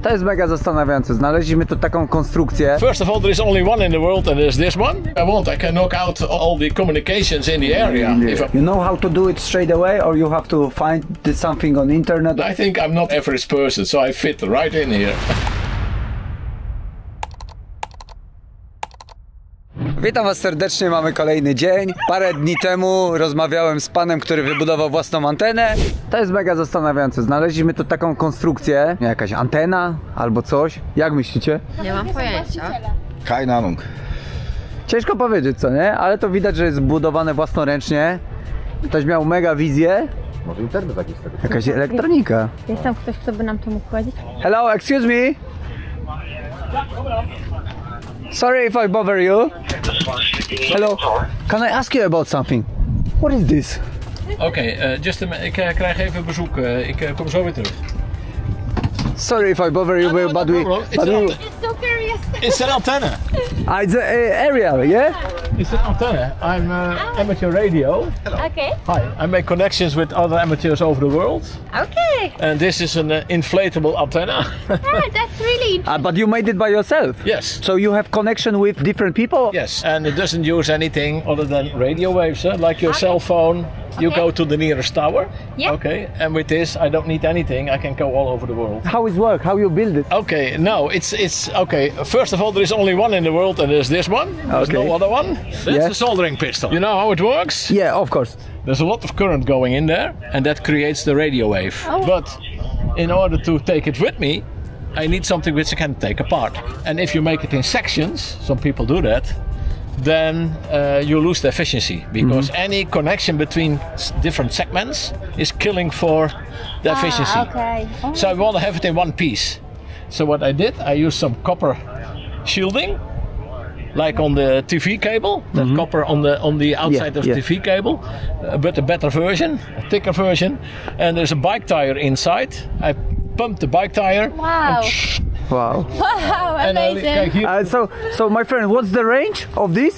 To jest mega zastanawiające. Znaleźliśmy tu taką konstrukcję. First of all, there is only one in the world, and there's this one. I can knock out all the communications in the area. You know how to do it straight away, or you have to find something on internet? I think I'm not average person, so I fit right in here. Witam was serdecznie, mamy kolejny dzień. Parę dni temu rozmawiałem z panem, który wybudował własną antenę. To jest mega zastanawiające. Znaleźliśmy tu taką konstrukcję, jakaś antena albo coś. Jak myślicie? Nie mam pojęcia. Keine Ahnung. Ciężko powiedzieć, co nie? Ale to widać, że jest zbudowane własnoręcznie. Ktoś miał mega wizję. Może internet jakiś tego. Jakaś elektronika. Jest tam ktoś, kto by nam to mógł powiedzieć? Hello, excuse me. Sorry if I bother you. Hello, can I ask you about something? What is this? Oké, just ik krijg even bezoek. Ik kom zo weer terug. Sorry if I bother you, but we... It's so curious. It's an antenna. It's aerial, yeah? It's an antenna. I'm amateur radio. Okay. Hi. I make connections with other amateurs over the world. Okay. And this is an inflatable antenna. That's really But you made it by yourself? Yes. So you have connection with different people? Yes. And it doesn't use anything other than radio waves, like your cell phone. You go to the nearest tower. Yeah. Okay. And with this, I don't need anything. I can go all over the world. How it work? How you build it? Okay. No, it's okay. First of all, there is only one in the world, and there's this one. There's no other one. That's Yes. the soldering pistol. You know how it works? Yeah, of course. There's a lot of current going in there, and that creates the radio wave. Oh. But in order to take it with me, I need something which I can take apart. And if you make it in sections, some people do that, then you lose the efficiency, because any connection between different segments is killing for the efficiency. okay. Oh. So I want to have it in one piece. So what I did, I used some copper shielding, like on the TV cable, that copper on the outside of the TV cable, but a better version, a thicker version. And there's a bike tire inside. I pumped the bike tire. Wow. Wow. Wow, And amazing. So my friend, what's the range of this?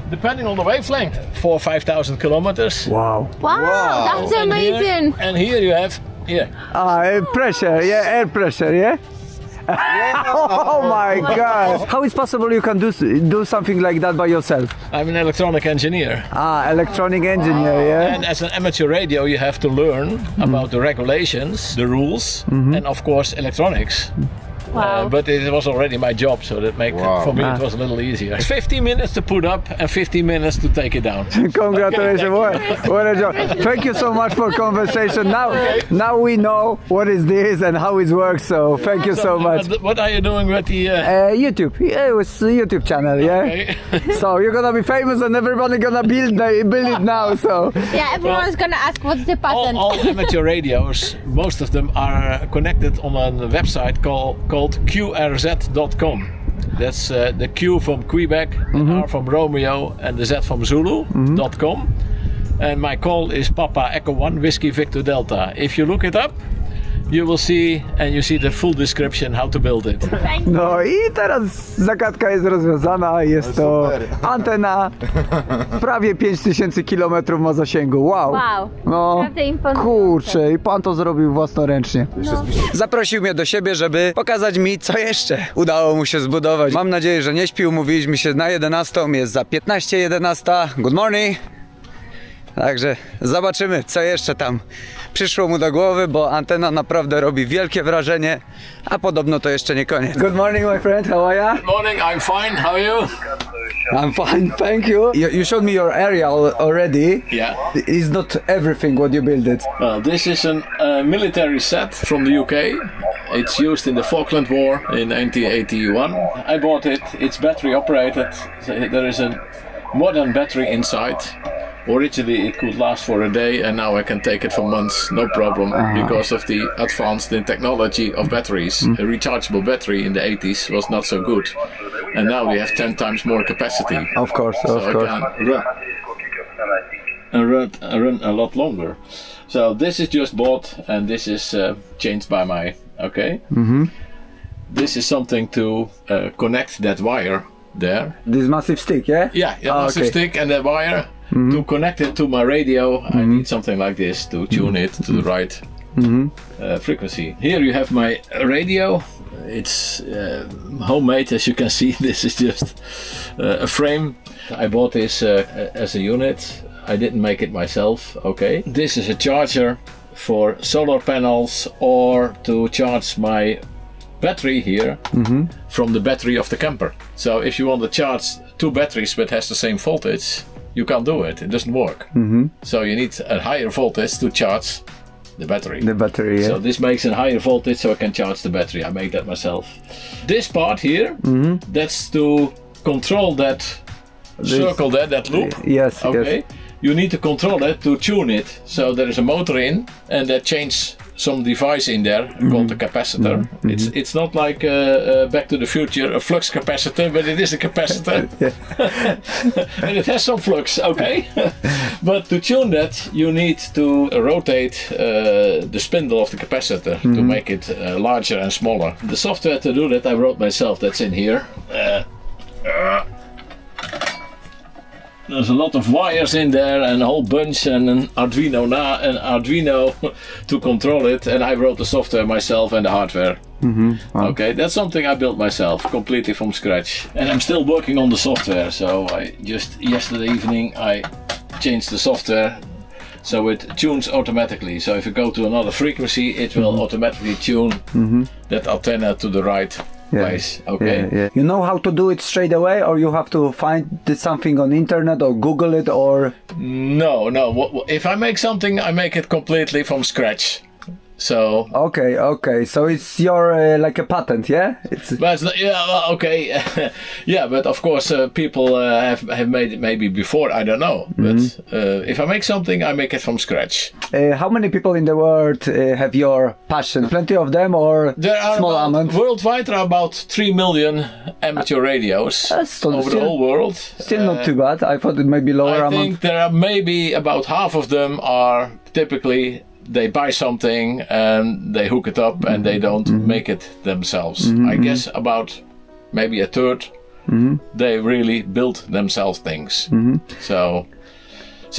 depending on the wavelength, 4,000 or 5,000 kilometers. Wow. Wow, that's And amazing. here you have, Air pressure, yeah, air pressure, yeah? Oh my god! How is possible you can do something like that by yourself? I'm an electronic engineer. Electronic engineer, yeah? And as an amateur radio, you have to learn about the regulations, the rules, and of course electronics. Wow. But it was already my job, so that for me it was a little easier. 15 minutes to put up and 15 minutes to take it down. Congratulations, what a job. Thank you so much for conversation. Now we know what is this and how it works, so thank you so much. What are you doing with the... YouTube, yeah, it was a YouTube channel, yeah? Okay. So you're gonna be famous and everybody gonna build it now, so... Yeah, everyone's gonna ask what's the pattern. all amateur radios, most of them are connected on a website called QRZ.com. That's the Q from Quebec, the R from Romeo, and the Z from Zulu.com. And my call is Papa Echo 1 Whiskey Victor Delta. If you look it up, you will see, and you see the full description how to build it. No i teraz zagadka jest rozwiązana, jest to antena, prawie 5000 km ma zasięgu, wow. No Naprawdę imponujące. kurczę, i pan to zrobił własnoręcznie. No. Zaprosił mnie do siebie, żeby pokazać mi, co jeszcze udało mu się zbudować. Mam nadzieję, że nie śpił, mówiliśmy się na 11, jest za 15:11. Good morning. Także zobaczymy, co jeszcze tam przyszło mu do głowy, bo antena naprawdę robi wielkie wrażenie, a podobno to jeszcze nie koniec. Good morning, my friend, how are you? Good morning, I'm fine, how are you? I'm fine, thank you. You showed me your area already. Yeah. It's not everything what you built it. Well, this is a military set from the UK. It's used in the Falkland War in 1981. I bought it, it's battery operated. There is a modern battery inside. Originally it could last for a day, and now I can take it for months, no problem, because of the advanced in technology of batteries. A rechargeable battery in the 80s was not so good, and now we have 10 times more capacity. Of course, So of course. I can run a lot longer. So this is just bought, and this is changed by my, This is something to connect that wire there. This massive stick, yeah? Yeah, massive stick and that wire. To connect it to my radio, I need something like this to tune it to the right frequency. Here you have my radio. It's homemade, as you can see. This is just a frame. I bought this as a unit. I didn't make it myself, okay. This is a charger for solar panels or to charge my battery here from the battery of the camper. So if you want to charge 2 batteries but has the same voltage, you can't do it. It doesn't work. So you need a higher voltage to charge the battery. The battery, yeah. So this makes a higher voltage so I can charge the battery. I make that myself. This part here, that's to control that circle there, that loop. Yes, okay. yes. You need to control it to tune it. So there is a motor in and that changes some device in there called the capacitor. It's not like Back to the Future, a flux capacitor, but it is a capacitor. And it has some flux, okay. But to tune that, you need to rotate the spindle of the capacitor to make it larger and smaller. The software to do that I wrote myself, that's in here. There's a lot of wires in there and a whole bunch and an Arduino to control it, and I wrote the software myself and the hardware. Wow. Okay, that's something I built myself completely from scratch, and I'm still working on the software. So I just yesterday evening I changed the software so it tunes automatically. So if you go to another frequency, it will automatically tune that antenna to the right place. Okay. You know how to do it straight away, or you have to find something on internet or Google it, or? No. If I make something, I make it completely from scratch. So okay. So it's your like a patent, yeah? But it's not, okay. Yeah, but of course people have made it maybe before. I don't know. But if I make something, I make it from scratch. How many people in the world have your passion? Plenty of them, or there are small amount? Worldwide, there are about 3 million amateur radios over the whole world. Still not too bad. I thought it might be lower amount. I think there are maybe about half of them are typically. They buy something and they hook it up and they don't make it themselves. I guess about maybe a third, they really build themselves things. So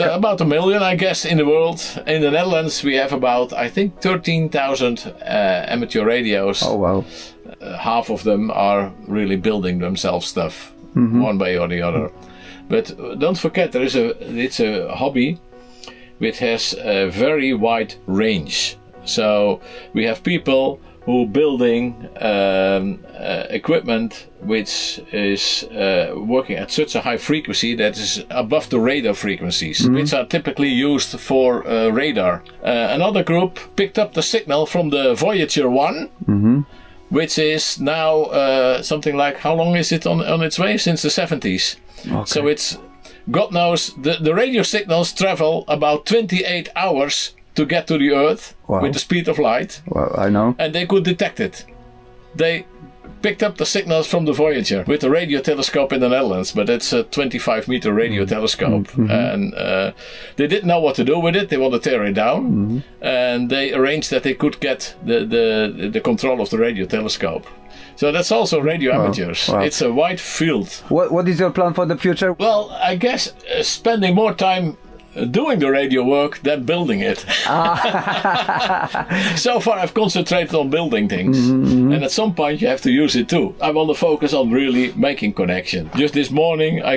about 1 million, I guess, in the world. In the Netherlands, we have about, I think, 13,000 amateur radios. Oh, wow. Half of them are really building themselves stuff, one way or the other. But don't forget, it's a hobby which has a very wide range. So we have people who building equipment which is working at such a high frequency that is above the radar frequencies, which are typically used for radar. Another group picked up the signal from the Voyager 1, which is now something like, how long is it on its way? Since the 70s. Okay. So it's, God knows, the radio signals travel about 28 hours to get to the Earth with the speed of light. Well, I know. And they could detect it. They picked up the signals from the Voyager with a radio telescope in the Netherlands, but it's a 25-meter radio telescope. And they didn't know what to do with it. They want to tear it down. And they arranged that they could get the control of the radio telescope. So that's also radio amateurs. Wow. It's a wide field. What is your plan for the future? Well, I guess spending more time doing the radio work than building it. So far I've concentrated on building things, and at some point you have to use it too. I want to focus on really making connection. Just this morning I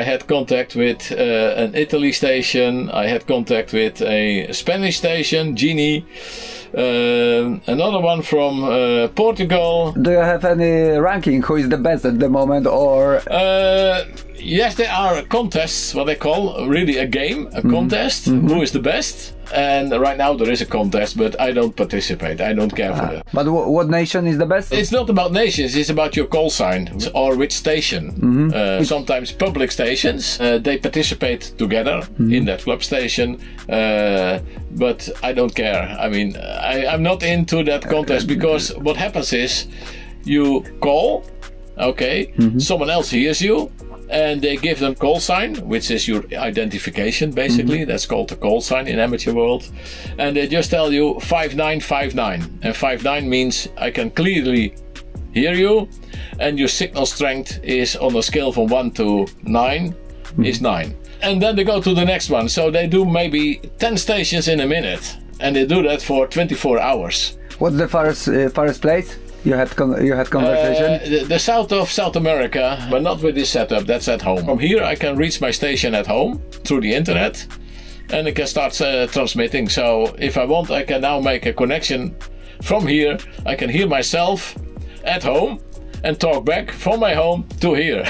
had contact with an Italy station, I had contact with a Spanish station, Genie, another one from Portugal. Do you have any ranking? Who is the best at the moment, or? Yes, there are contests, what they call really a game, a contest. Who is the best? And right now there is a contest, but I don't participate. I don't care for that. But what nation is the best? It's not about nations, it's about your call sign or which station. Sometimes public stations, they participate together in that club station, but I don't care. I mean, I'm not into that contest, because what happens is you call, okay, someone else hears you, and they give them call sign, which is your identification basically. That's called the call sign in amateur world. And they just tell you 5959. And 59 means I can clearly hear you, and your signal strength is on a scale from 1 to 9 is 9. And then they go to the next one. So they do maybe 10 stations in a minute, and they do that for 24 hours. What's the farthest place? You had conversation? The south of South America, but not with this setup, that's at home. From here I can reach my station at home through the internet and I can start transmitting. So if I want, I can now make a connection from here. I can hear myself at home and talk back from my home to here.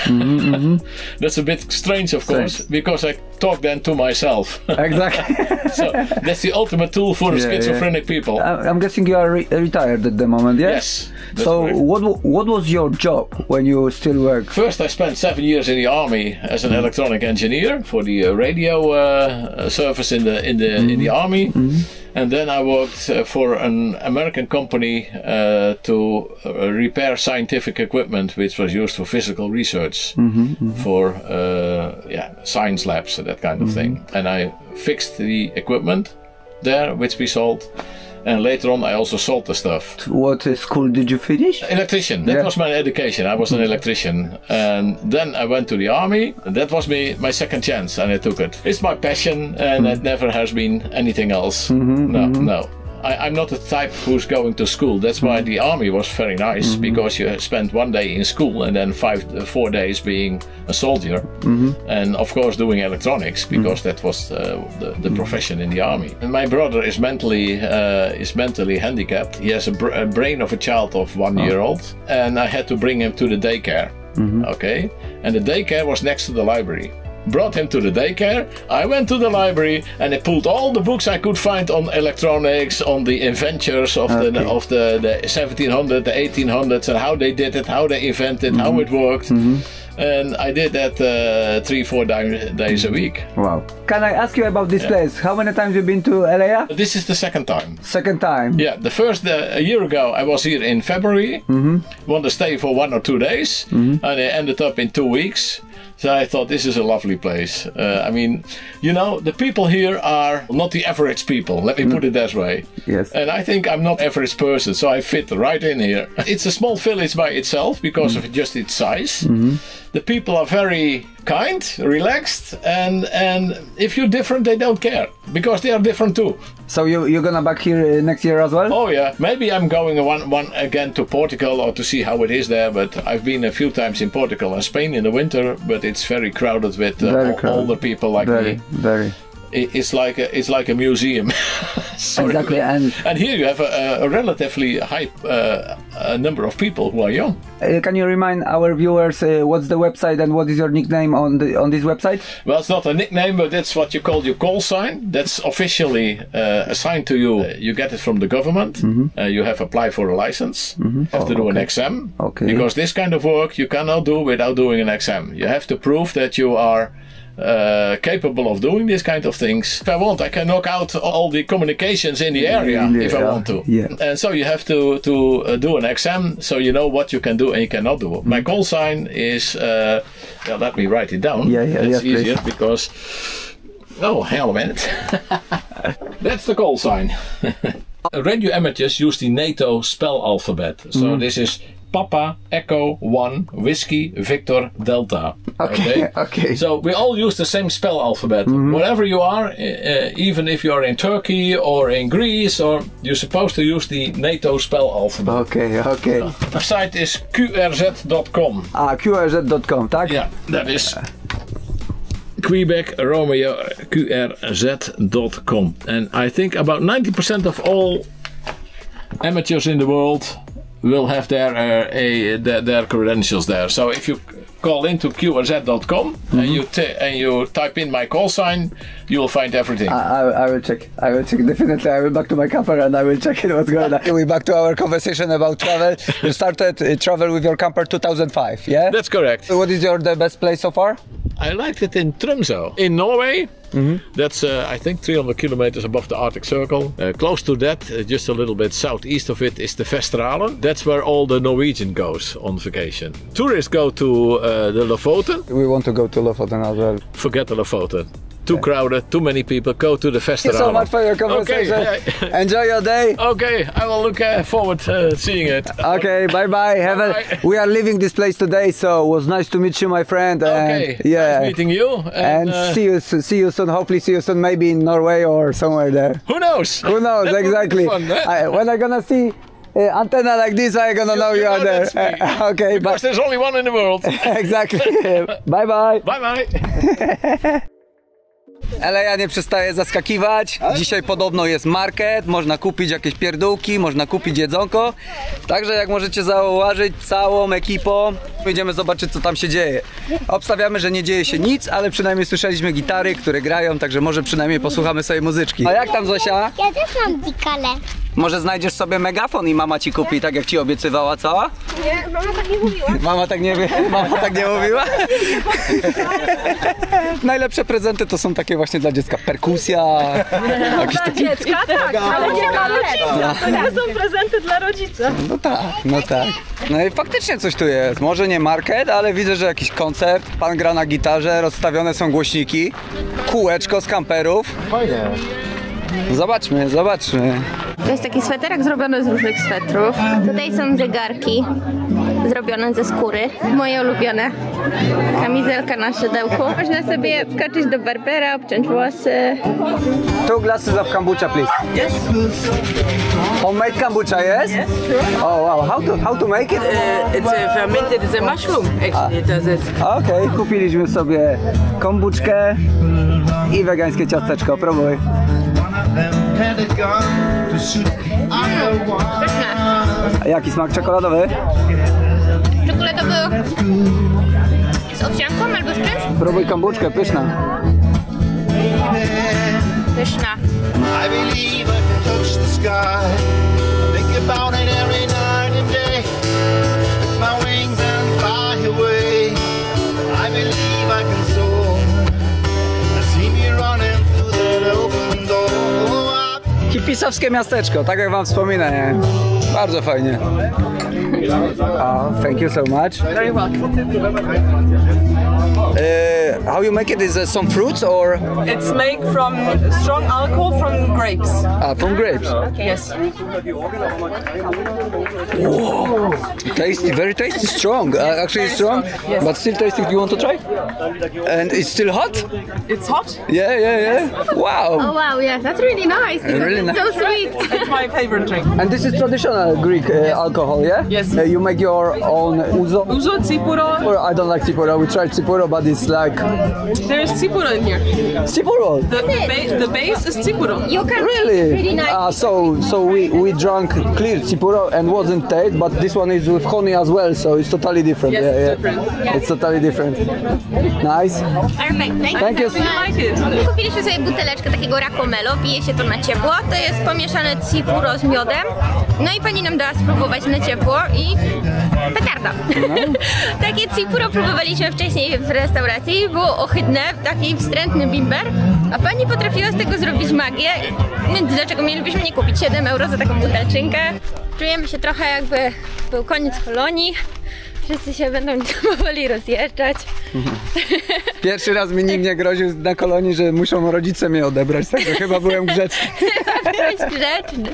That's a bit strange, of course, because I talk then to myself. Exactly. So that's the ultimate tool for schizophrenic people. I'm guessing you are retired at the moment, yeah? Yes. So correct. what was your job when you still work? First, I spent 7 years in the army as an electronic engineer for the radio service in the army. And then I worked for an American company to repair scientific equipment, which was used for physical research, for science labs and that kind of thing. And I fixed the equipment there, which we sold. And later on, I also sold the stuff. What school did you finish? Electrician. That was my education. I was an electrician. And then I went to the army. And that was my second chance, and I took it. It's my passion, and it never has been anything else. No. I'm not the type who's going to school. That's why the army was very nice, because you spent 1 day in school and then 4 days being a soldier, and of course doing electronics, because that was the profession in the army. And my brother is mentally handicapped. He has a brain of a child of 1 year old, and I had to bring him to the daycare. Okay, and the daycare was next to the library. Brought him to the daycare. I went to the library and I pulled all the books I could find on electronics, on the inventors of the 1700s, the 1800s, and how they did it, how they invented, how it worked. And I did that 3-4 days a week. Wow. Can I ask you about this place? How many times have you been to LA? This is the second time. Second time? Yeah, the first, a year ago, I was here in February. Want to stay for 1 or 2 days. And I ended up in 2 weeks. So I thought, this is a lovely place. I mean, you know, the people here are not the average people. Let me put it that way. Yes. And I think I'm not average person, so I fit right in here. It's a small village by itself because of just its size. The people are very kind, relaxed, and if you're different, they don't care, because they are different too. So you're gonna back here next year as well? Oh yeah, maybe I'm going one again to Portugal or to see how it is there. But I've been a few times in Portugal and Spain in the winter, but it's very crowded with older people like me. Very. It's like a museum. Exactly, and here you have a relatively high number of people who are young. Can you remind our viewers what's the website and what is your nickname on this website? Well, it's not a nickname, but that's what you call your call sign. That's officially assigned to you. You get it from the government. You have to apply for a license. You have to do an exam. Because this kind of work you cannot do without doing an exam. You have to prove that you are capable of doing this kind of things. If I want, I can knock out all the communications in the area if I want to. And so you have to do an exam, so you know what you can do and you cannot do. My call sign is, let me write it down. It's easier, please. Because, oh, hell a minute. That's the call sign. Radio amateurs use the NATO spell alphabet. So this is Papa, Echo, 1, Whiskey, Victor, Delta. Okay. So we all use the same spell alphabet. Wherever you are, even if you are in Turkey or in Greece, or you're supposed to use the NATO spell alphabet. Okay. The site is qrz.com. qrz.com, tak? Yeah, that is Quebec Romeo qrz.com. And I think about 90% of all amateurs in the world will have their credentials there. So if you call into qrz.com and you type in my call sign, you will find everything. I will check. Definitely. I will back to my camper and I will check it what's going on. We're back to our conversation about travel. You started travel with your camper 2005, yeah? That's correct. What is the best place so far? I liked it in Tromsø, in Norway. That's, I think, 300 kilometers above the Arctic Circle. Close to that, just a little bit southeast of it, is the Vesteralen. That's where all the Norwegian goes on vacation. Tourists go to the Lofoten. We want to go to Lofoten as well. Forget the Lofoten. Too crowded, too many people. Go to the Vesteralen. Thank you so much for your conversation. Okay. Enjoy your day. Okay, I will look forward to seeing it. Okay, bye-bye. We are leaving this place today, so it was nice to meet you, my friend. Okay, nice meeting you. And see you soon. Hopefully see you soon, maybe in Norway or somewhere there. Who knows? Who knows, exactly. Fun, eh? When I'm gonna see Antenna like this, I gonna know you are there. Okay, Because there's only one in the world. Exactly. Bye bye. Bye bye. Ale ja nie przestaję zaskakiwać. Dzisiaj podobno jest market, można kupić jakieś pierdółki, można kupić jedzonko. Także jak możecie zauważyć, całą ekipą idziemy zobaczyć, co tam się dzieje. Obstawiamy, że nie dzieje się nic, ale przynajmniej słyszeliśmy gitary, które grają, także może przynajmniej posłuchamy sobie muzyczki. A jak tam, Zosia? Ja też mam dikale. Może znajdziesz sobie megafon i mama ci kupi, tak jak ci obiecywała, co? Nie, mama tak nie mówiła. Mama tak nie mówiła? Najlepsze prezenty to są takie właśnie dla dziecka. Perkusja. Jakieś takie... Dziecka, tak, ale nie dla rodzica. To nie są prezenty dla rodzica. No tak, no tak. No i faktycznie coś tu jest. Może nie market, ale widzę, że jakiś koncert. Pan gra na gitarze, rozstawione są głośniki. Kółeczko z kamperów. Fajnie. Zobaczmy, zobaczmy. To jest taki sweterek zrobiony z różnych swetrów. Tutaj są zegarki zrobione ze skóry. Moje ulubione. Kamizelka na szydełku. Można sobie wskoczyć do barbera, obciąć włosy. Two glasses of kombucha, please. Yes. Homemade kombucha, yes? Yes, sure. Oh wow, how to make it? It's fermented. It's a mushroom. Actually, it does it. Okej, kupiliśmy sobie kombuczkę i wegańskie ciasteczko. Próbuj. Pyszne. A jaki smak czekoladowy? Czekoladowy z owsianką albo z czymś? Próbuj kombuczkę, pyszna. Pyszna. I believe I can touch the sky. Think about it every night and day. With my wings and fly away. I believe I can soar. I see me running through that open door. Hipisowskie miasteczko, tak jak wam wspominałem. Bardzo fajnie. Oh, thank you so much. Very welcome. How you make it? Is it some fruits or? It's made from strong alcohol from grapes. From grapes. Yes. Whoa. Tasty, very tasty, strong. Actually strong, Yes. but still tasty. Do you want to try? And it's still hot? It's hot. Yeah. Wow. Oh wow, yeah, that's really nice. Really It's so sweet. It's my favorite drink. And this is traditional Greek alcohol, yeah? Yes. You make your own ouzo? Uzo, tsipuro. Or I don't like tsipuro. We tried tsipuro, but it's like There's tsipuro in here. tsipuro. The base is tsipuro. You can Really? really nice. So we drank clear tsipuro and wasn't taste, but this one is with honey as well, so it's totally different. Yes, yeah, it's different. It's totally different. Nice. Perfect. Thank you. You like it? Kupiliśmy sobie buteleczkę takiego rakomelo, pije się to na ciepło. To jest pomieszane tsipuro z miodem. No i pani nam dała spróbować na ciepło i petarda. Takie tsipuro próbowaliśmy wcześniej w restauracji, było ohydne, taki wstrętny bimber, a pani potrafiła z tego zrobić magię, więc dlaczego mielibyśmy nie kupić 7 euro za taką butelczynkę? Czujemy się trochę jakby był koniec kolonii, wszyscy się będą powoli rozjeżdżać. Pierwszy raz mi nikt nie groził na kolonii, że muszą rodzice mnie odebrać, także chyba byłem grzeczny. Byłeś grzeczny.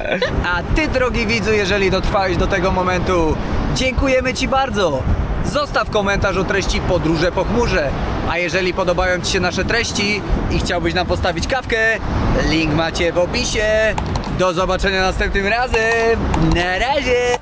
A ty, drogi widzu, jeżeli dotrwałeś do tego momentu, dziękujemy ci bardzo. Zostaw komentarz o treści Podróże po chmurze. A jeżeli podobają ci się nasze treści i chciałbyś nam postawić kawkę, link macie w opisie. Do zobaczenia następnym razem. Na razie.